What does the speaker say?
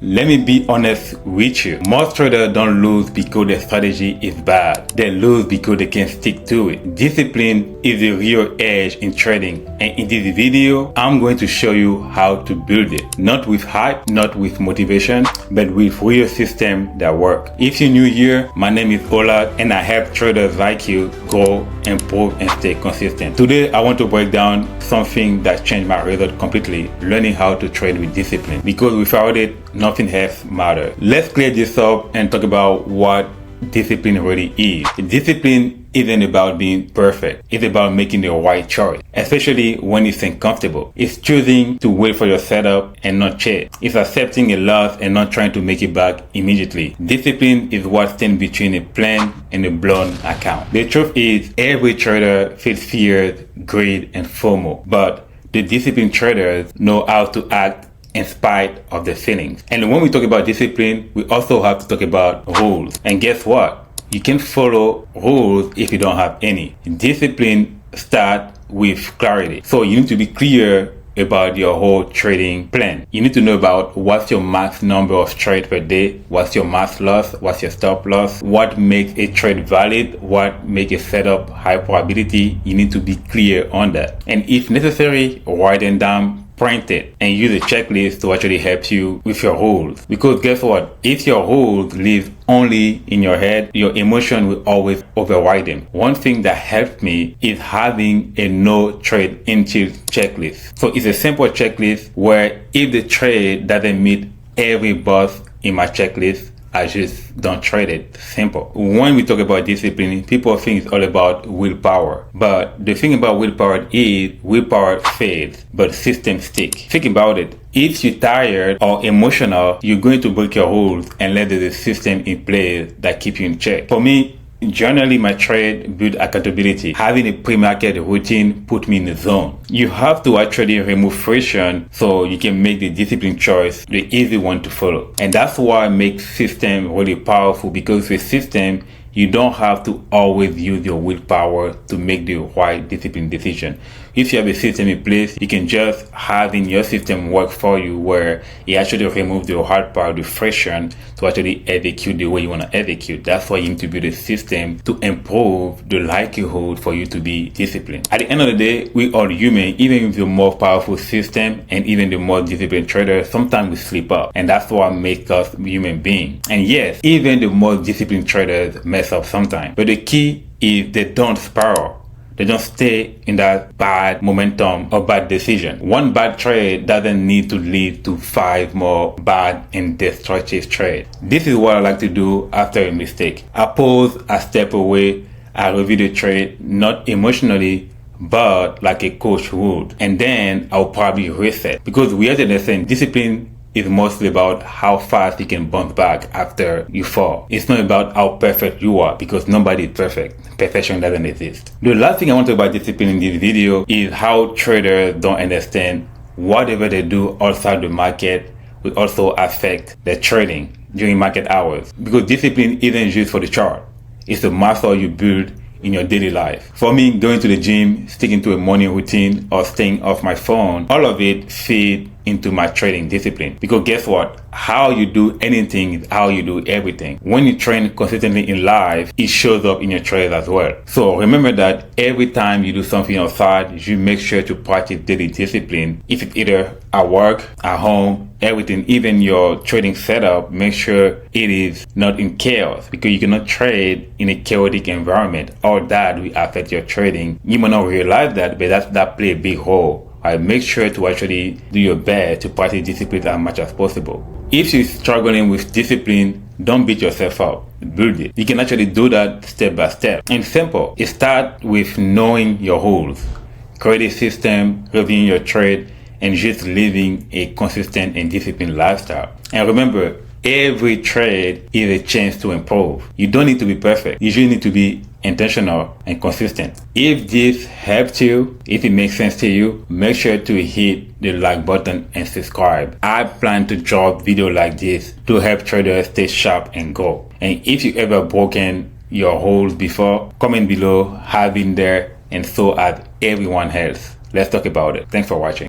Let me be honest with you. Most traders don't lose because their strategy is bad. They lose because they can't stick to it. Discipline is the real edge in trading. And in this video, I'm going to show you how to build it. Not with hype, not with motivation, but with real system that work. If you're new here, my name is Ola and I help traders like you grow, improve, and stay consistent. Today, I want to break down something that changed my result completely, learning how to trade with discipline. Because without it, nothing else matters. Let's clear this up and talk about what discipline really is. Discipline isn't about being perfect. It's about making the right choice, especially when it's uncomfortable. It's choosing to wait for your setup and not chase. It's accepting a loss and not trying to make it back immediately. Discipline is what stands between a plan and a blown account. The truth is, every trader feels fear, greed, and FOMO, but the disciplined traders know how to act in spite of the feelings. And when we talk about discipline, we also have to talk about rules. And guess what? You can follow rules if you don't have any. Discipline starts with clarity. So you need to be clear about your whole trading plan. You need to know about what's your max number of trades per day, what's your max loss, what's your stop loss, what makes a trade valid, what makes a setup high probability. You need to be clear on that. And if necessary, write them down, print it, and use a checklist to actually help you with your rules. Because guess what? If your rules live only in your head, your emotion will always override them. One thing that helped me is having a no trade until checklist. So it's a simple checklist where if the trade doesn't meet every box in my checklist, I just don't trade it. Simple. When we talk about discipline, people think it's all about willpower. But the thing about willpower is willpower fades, but systems stick. Think about it. If you're tired or emotional, you're going to break your rules unless there's a system in place that keeps you in check. For me, journaling my trade build accountability. Having a pre-market routine put me in the zone. You have to actually remove friction so you can make the disciplined choice the easy one to follow. And that's why I make system really powerful, because with system, you don't have to always use your willpower to make the right disciplined decision. If you have a system in place, you can just have in your system work for you, where it actually removes the hard part, the friction, to actually execute the way you want to execute. That's why you need to build a system to improve the likelihood for you to be disciplined. At the end of the day, we are human. Even with the more powerful system and even the more disciplined trader, sometimes we slip up. And that's what makes us human beings. And yes, even the most disciplined traders mess up sometimes. But the key is they don't spiral. They don't stay in that bad momentum or bad decision. One bad trade doesn't need to lead to 5 more bad and destructive trades. This is what I like to do after a mistake. I pause, I step away, I review the trade, not emotionally, but like a coach would. And then I'll probably reset. Because we have to understand, discipline is mostly about how fast you can bounce back after you fall. It's not about how perfect you are, because nobody is perfect. Perfection doesn't exist. The last thing I want to talk about discipline in this video is how traders don't understand whatever they do outside the market will also affect their trading during market hours. Because discipline isn't just for the chart. It's a muscle you build in your daily life. For me, going to the gym, sticking to a morning routine, or staying off my phone, all of it feed into my trading discipline. Because guess what? How you do anything is how you do everything. When you train consistently in life, it shows up in your trades as well. So remember that every time you do something outside, you make sure to practice daily discipline. If it's either at work, at home, everything, even your trading setup, make sure it is not in chaos, because you cannot trade in a chaotic environment. All that will affect your trading. You might not realize that, but that play a big role. Make sure to actually do your best to practice discipline as much as possible. If you're struggling with discipline, don't beat yourself up. Build it. You can actually do that step by step. And simple. It starts with knowing your rules. Create a system, reviewing your trade, and just living a consistent and disciplined lifestyle. And remember, every trade is a chance to improve. You don't need to be perfect. You just need to be intentional and consistent. If this helped you, if it makes sense to you, make sure to hit the like button and subscribe. I plan to drop videos like this to help traders stay sharp and grow. And if you ever broken your rules before, comment below, have been there, and so has everyone else. Let's talk about it. Thanks for watching.